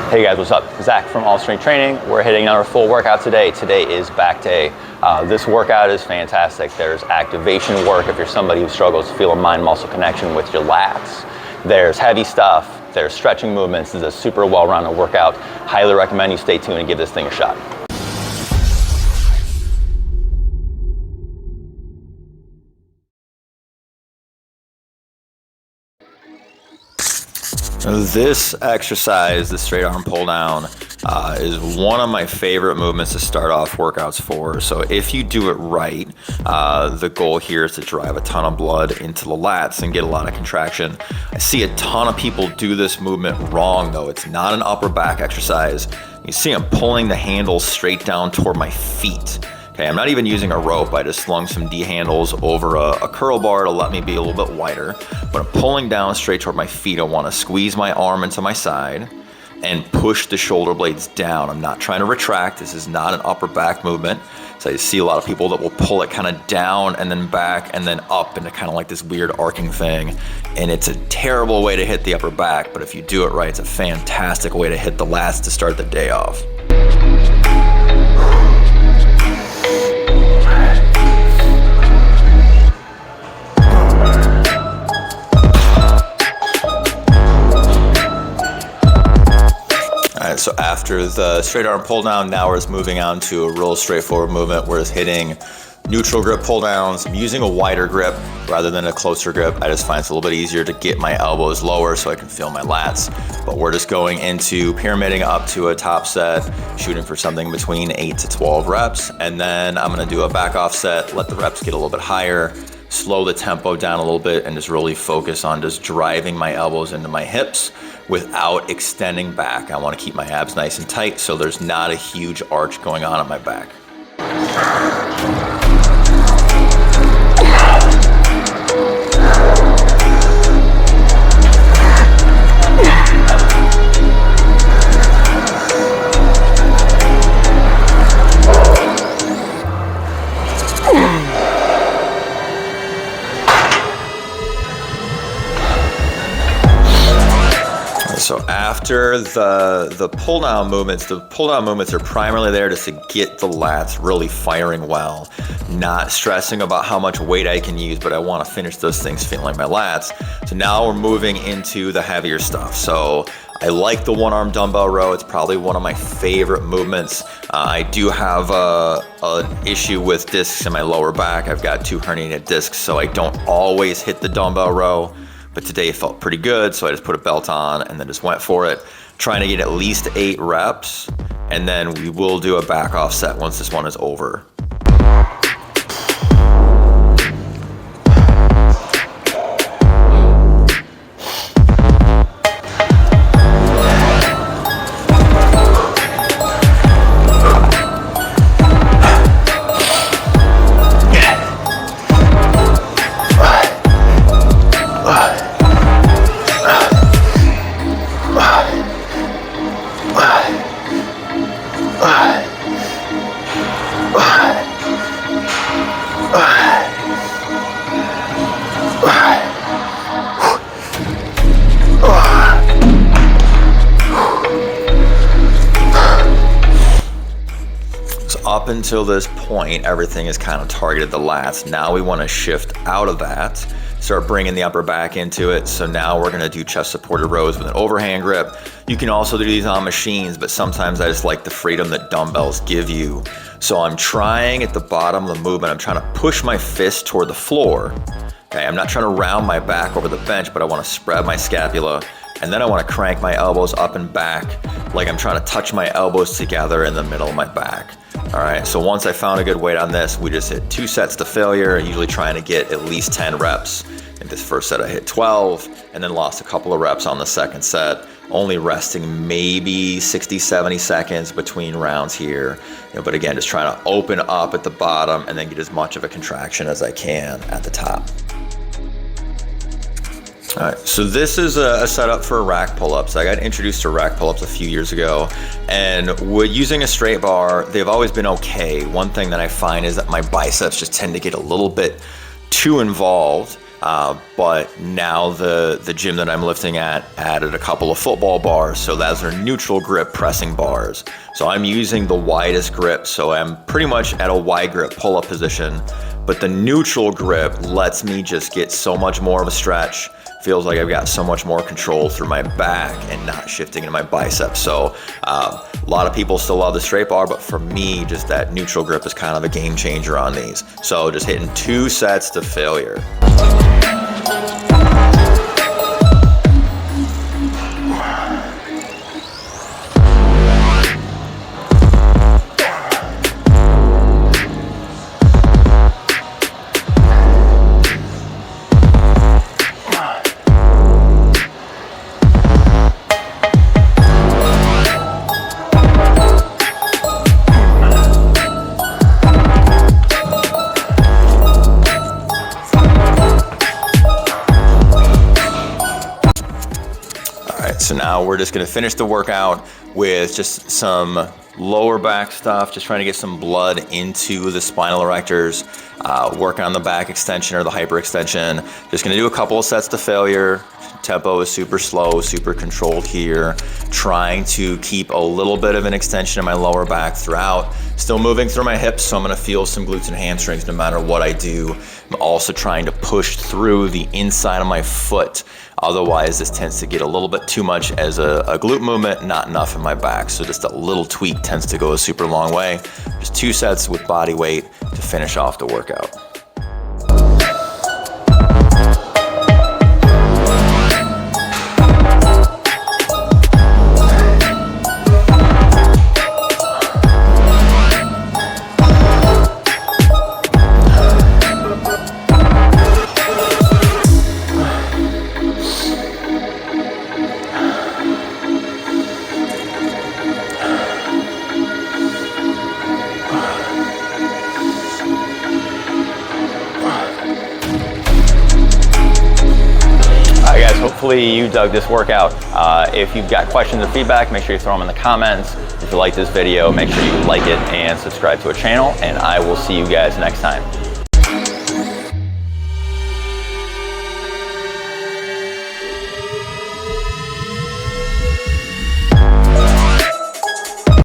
Hey guys, what's up? Zach from All Strength Training. We're hitting another full workout today. Today is back day. This workout is fantastic. There's activation work if you're somebody who struggles to feel a mind-muscle connection with your lats. There's heavy stuff. There's stretching movements. This is a super well-rounded workout. Highly recommend you stay tuned and give this thing a shot. This exercise, the straight arm pull down, is one of my favorite movements to start off workouts for. So if you do it right, the goal here is to drive a ton of blood into the lats and get a lot of contraction. I see a ton of people do this movement wrong though. It's not an upper back exercise. You see I'm pulling the handles straight down toward my feet. Okay, I'm not even using a rope. I just slung some D handles over a curl bar to let me be a little bit wider. But I'm pulling down straight toward my feet. I want to squeeze my arm into my side and push the shoulder blades down. I'm not trying to retract. This is not an upper back movement. So I see a lot of people that will pull it kind of down and then back and then up into kind of like this weird arcing thing. And it's a terrible way to hit the upper back, but if you do it right, it's a fantastic way to hit the lats to start the day off. So after the straight arm pull down, now we're just moving on to a real straightforward movement. We're just hitting neutral grip pull downs. I'm using a wider grip rather than a closer grip. I just find it's a little bit easier to get my elbows lower so I can feel my lats. But we're just going into pyramiding up to a top set, shooting for something between 8 to 12 reps. And then I'm gonna do a back off set, let the reps get a little bit higher, slow the tempo down a little bit, and just really focus on just driving my elbows into my hips without extending back. I want to keep my abs nice and tight so there's not a huge arch going on my back. So after the pull down movements are primarily there just to get the lats really firing well, not stressing about how much weight I can use, but I want to finish those things feeling my lats. So now we're moving into the heavier stuff. So I like the one arm dumbbell row. It's probably one of my favorite movements. I do have an issue with discs in my lower back. I've got 2 herniated discs, so I don't always hit the dumbbell row. But today it felt pretty good, so I just put a belt on and then just went for it, trying to get at least 8 reps, and then we will do a back off set once this one is over. Up until this point, everything is kind of targeted the lats. Now we want to shift out of that, start bringing the upper back into it. So now we're going to do chest supported rows with an overhand grip. You can also do these on machines, but sometimes I just like the freedom that dumbbells give you. So I'm trying at the bottom of the movement, I'm trying to push my fist toward the floor. Okay, I'm not trying to round my back over the bench, but I want to spread my scapula. And then I want to crank my elbows up and back like I'm trying to touch my elbows together in the middle of my back. All right, so once I found a good weight on this, we just hit 2 sets to failure, usually trying to get at least 10 reps. In this first set I hit 12 and then lost a couple of reps on the second set, only resting maybe 60, 70 seconds between rounds here. But again, just trying to open up at the bottom and then get as much of a contraction as I can at the top. All right, so this is a setup for rack pull-ups. I got introduced to rack pull-ups a few years ago, and with using a straight bar, they've always been okay. One thing that I find is that my biceps just tend to get a little bit too involved. but now the gym that I'm lifting at added a couple of football bars, so those are neutral grip pressing bars. So I'm using the widest grip, so I'm pretty much at a wide grip pull-up position, but the neutral grip lets me just get so much more of a stretch. Feels like I've got so much more control through my back and not shifting into my biceps. So a lot of people still love the straight bar, but for me, just that neutral grip is kind of a game changer on these. So just hitting 2 sets to failure. So now we're just gonna finish the workout with just some lower back stuff, just trying to get some blood into the spinal erectors, working on the back extension or the hyperextension. Just gonna do a couple of sets to failure. Tempo is super slow, super controlled here. Trying to keep a little bit of an extension in my lower back throughout. Still moving through my hips, so I'm gonna feel some glutes and hamstrings no matter what I do. I'm also trying to push through the inside of my foot. Otherwise, this tends to get a little bit too much as a glute movement, not enough in my back. So just a little tweak tends to go a super long way. Just 2 sets with body weight to finish off the workout. Hopefully you dug this workout. If you've got questions or feedback, make sure you throw them in the comments. If you like this video, make sure you like it and subscribe to our channel, and I will see you guys next time.